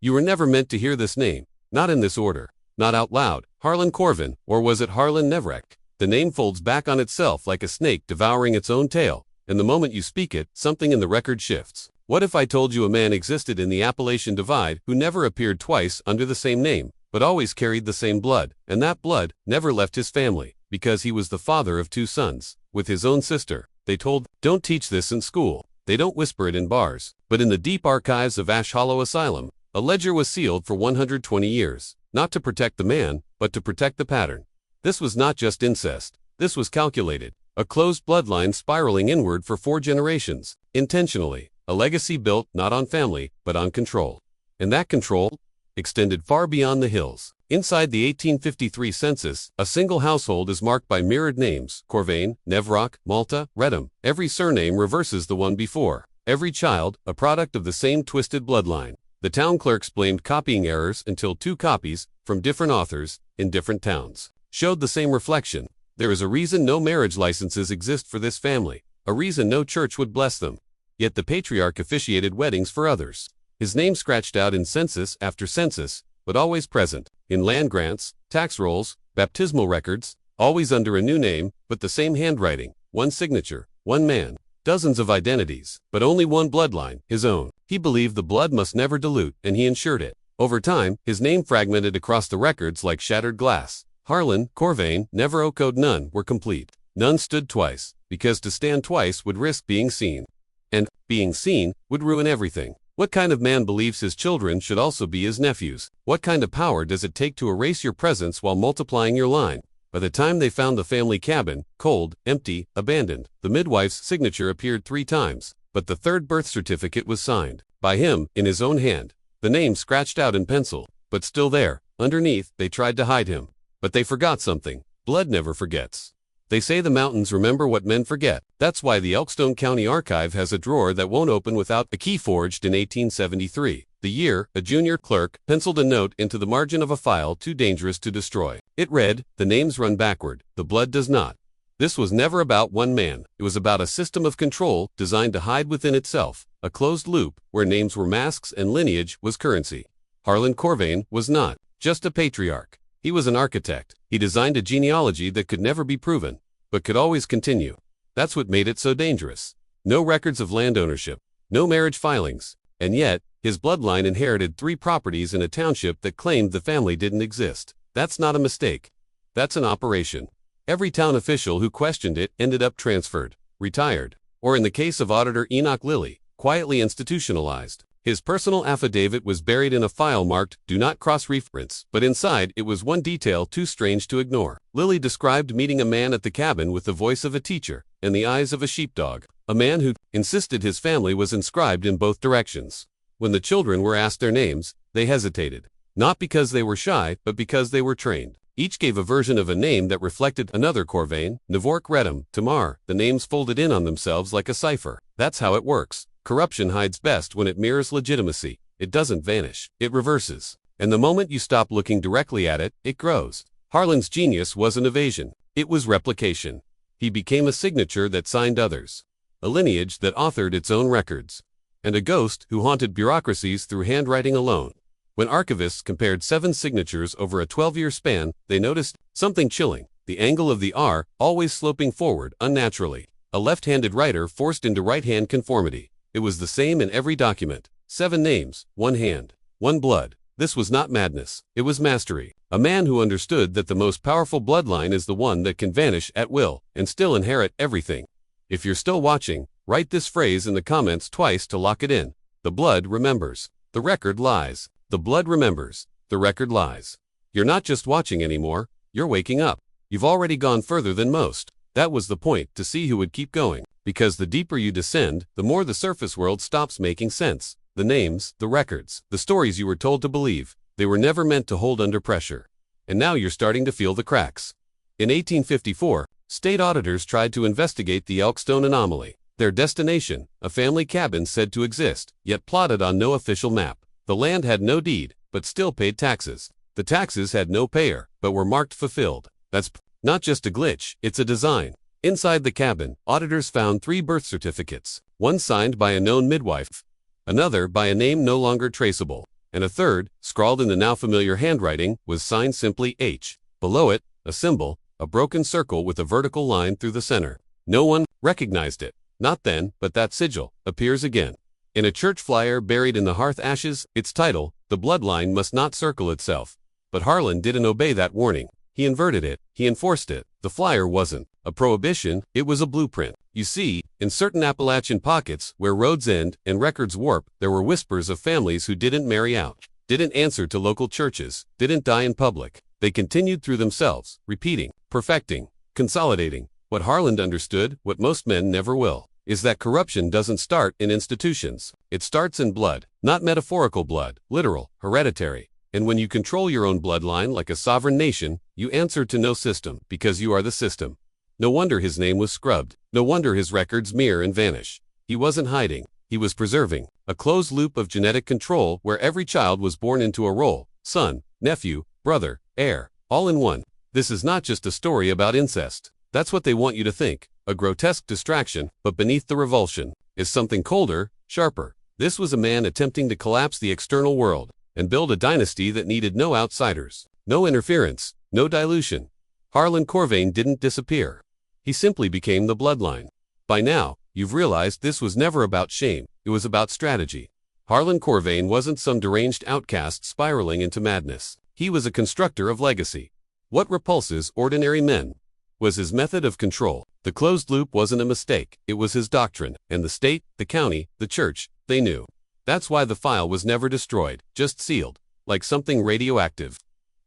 You were never meant to hear this name, not in this order, not out loud. Harland Corven, or was it Harland Nevrek? The name folds back on itself like a snake devouring its own tail, and the moment you speak it, something in the record shifts. What if I told you a man existed in the Appalachian Divide who never appeared twice under the same name, but always carried the same blood, and that blood never left his family, because he was the father of 2 sons, with his own sister? They told, don't teach this in school. They don't whisper it in bars, but in the deep archives of Ash Hollow Asylum, a ledger was sealed for 120 years, not to protect the man, but to protect the pattern. This was not just incest. This was calculated. A closed bloodline spiraling inward for 4 generations, intentionally. A legacy built not on family, but on control. And that control extended far beyond the hills. Inside the 1853 census, a single household is marked by mirrored names: Corvain, Nevrok, Malta, Redham. Every surname reverses the one before. Every child, a product of the same twisted bloodline. The town clerks blamed copying errors until 2 copies, from different authors, in different towns, showed the same reflection. There is a reason no marriage licenses exist for this family, a reason no church would bless them. Yet the patriarch officiated weddings for others. His name scratched out in census after census, but always present, in land grants, tax rolls, baptismal records, always under a new name, but the same handwriting, one signature, one man, dozens of identities, but only one bloodline, his own. He believed the blood must never dilute, and he ensured it. Over time, his name fragmented across the records like shattered glass. Harland, Corvain, never echoed. None were complete. None stood twice, because to stand twice would risk being seen. And, being seen, would ruin everything. What kind of man believes his children should also be his nephews? What kind of power does it take to erase your presence while multiplying your line? By the time they found the family cabin, cold, empty, abandoned, the midwife's signature appeared 3 times, but the 3rd birth certificate was signed by him, in his own hand. The name scratched out in pencil, but still there. Underneath, they tried to hide him. But they forgot something. Blood never forgets. They say the mountains remember what men forget. That's why the Elkstone County Archive has a drawer that won't open without a key forged in 1873. The year, a junior clerk penciled a note into the margin of a file too dangerous to destroy. It read, "The names run backward, the blood does not." This was never about one man. It was about a system of control designed to hide within itself, a closed loop where names were masks and lineage was currency. Harland Corven was not just a patriarch. He was an architect. He designed a genealogy that could never be proven, but could always continue. That's what made it so dangerous. No records of land ownership, no marriage filings, and yet, his bloodline inherited 3 properties in a township that claimed the family didn't exist. That's not a mistake. That's an operation. Every town official who questioned it ended up transferred, retired, or in the case of Auditor Enoch Lilly, quietly institutionalized. His personal affidavit was buried in a file marked, "Do not cross-reference," but inside it was one detail too strange to ignore. Lilly described meeting a man at the cabin with the voice of a teacher and the eyes of a sheepdog, a man who insisted his family was inscribed in both directions. When the children were asked their names, they hesitated, not because they were shy, but because they were trained. Each gave a version of a name that reflected another: Corvain, Nevork, Redham, Tamar. The names folded in on themselves like a cipher. That's how it works. Corruption hides best when it mirrors legitimacy. It doesn't vanish. It reverses. And the moment you stop looking directly at it, it grows. Harland's genius wasn't evasion. It was replication. He became a signature that signed others, a lineage that authored its own records, and a ghost who haunted bureaucracies through handwriting alone. When archivists compared 7 signatures over a 12-year span, they noticed something chilling: the angle of the R always sloping forward unnaturally. A left-handed writer forced into right-hand conformity. It was the same in every document. 7 names, 1 hand, 1 blood. This was not madness. It was mastery. A man who understood that the most powerful bloodline is the one that can vanish at will and still inherit everything. If you're still watching, write this phrase in the comments twice to lock it in. The blood remembers. The record lies. The blood remembers. The record lies. You're not just watching anymore. You're waking up. You've already gone further than most. That was the point, to see who would keep going. Because the deeper you descend, the more the surface world stops making sense. The names, the records, the stories you were told to believe, they were never meant to hold under pressure. And now you're starting to feel the cracks. In 1854, state auditors tried to investigate the Elkstone anomaly. Their destination, a family cabin said to exist, yet plotted on no official map. The land had no deed, but still paid taxes. The taxes had no payer, but were marked fulfilled. That's not just a glitch, it's a design. Inside the cabin, auditors found 3 birth certificates, one signed by a known midwife, another by a name no longer traceable, and a third, scrawled in the now familiar handwriting, was signed simply H. Below it, a symbol, a broken circle with a vertical line through the center. No one recognized it. Not then, but that sigil appears again. In a church flyer buried in the hearth ashes, its title, "The Bloodline Must Not Circle Itself." But Harland didn't obey that warning. He inverted it, he enforced it. The flyer wasn't a prohibition, it was a blueprint. You see, in certain Appalachian pockets, where roads end and records warp, there were whispers of families who didn't marry out, didn't answer to local churches, didn't die in public. They continued through themselves, repeating, perfecting, consolidating. What Harland understood, what most men never will, is that corruption doesn't start in institutions. It starts in blood, not metaphorical blood, literal, hereditary. And when you control your own bloodline like a sovereign nation, you answer to no system, because you are the system. No wonder his name was scrubbed. No wonder his records mirror and vanish. He wasn't hiding. He was preserving a closed loop of genetic control where every child was born into a role: son, nephew, brother, heir, all in one. This is not just a story about incest. That's what they want you to think. A grotesque distraction, but beneath the revulsion is something colder, sharper. This was a man attempting to collapse the external world and build a dynasty that needed no outsiders, no interference, no dilution. Harland Corven didn't disappear. He simply became the bloodline. By now, you've realized this was never about shame, it was about strategy. Harland Corven wasn't some deranged outcast spiraling into madness. He was a constructor of legacy. What repulses ordinary men was his method of control. The closed loop wasn't a mistake, it was his doctrine, and the state, the county, the church, they knew. That's why the file was never destroyed, just sealed, like something radioactive.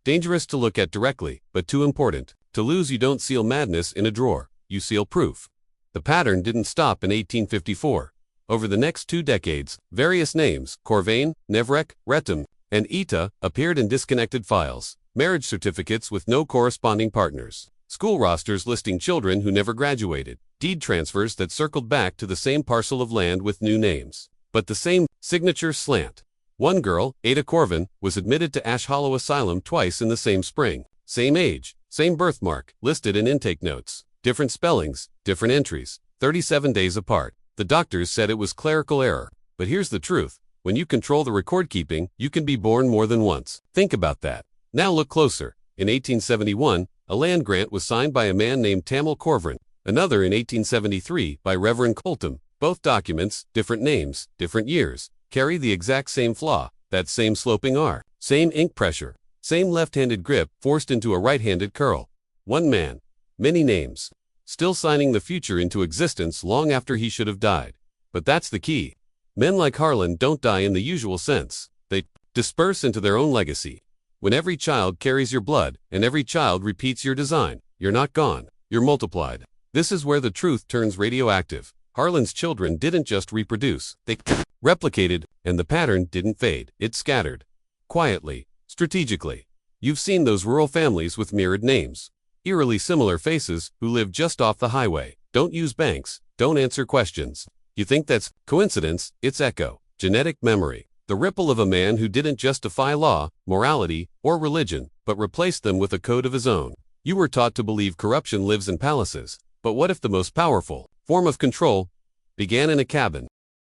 Dangerous to look at directly, but too important. To lose, you don't seal madness in a drawer, you seal proof. The pattern didn't stop in 1854. Over the next 2 decades, various names, Corven, Nevrek, Retum, and Ita, appeared in disconnected files, marriage certificates with no corresponding partners, school rosters listing children who never graduated, deed transfers that circled back to the same parcel of land with new names, but the same signature slant. One girl, Ada Corven, was admitted to Ash Hollow Asylum twice in the same spring. Same age, same birthmark, listed in intake notes. Different spellings, different entries, 37 days apart. The doctors said it was clerical error. But here's the truth. When you control the record keeping, you can be born more than once. Think about that. Now look closer. In 1871, a land grant was signed by a man named Harland Corven. Another in 1873 by Reverend Colton. Both documents, different names, different years, carry the exact same flaw, that same sloping R, same ink pressure, same left-handed grip forced into a right-handed curl. One man, many names, still signing the future into existence long after he should have died. But that's the key. Men like Harland don't die in the usual sense. They disperse into their own legacy. When every child carries your blood, and every child repeats your design, you're not gone, you're multiplied. This is where the truth turns radioactive. Harland's children didn't just reproduce, they replicated, and the pattern didn't fade, it scattered. Quietly, strategically. You've seen those rural families with mirrored names, eerily similar faces, who live just off the highway, don't use banks, don't answer questions. You think that's coincidence? It's echo, genetic memory, the ripple of a man who didn't just defy law, morality, or religion, but replaced them with a code of his own. You were taught to believe corruption lives in palaces, but what if the most powerful form of control began in a cabin?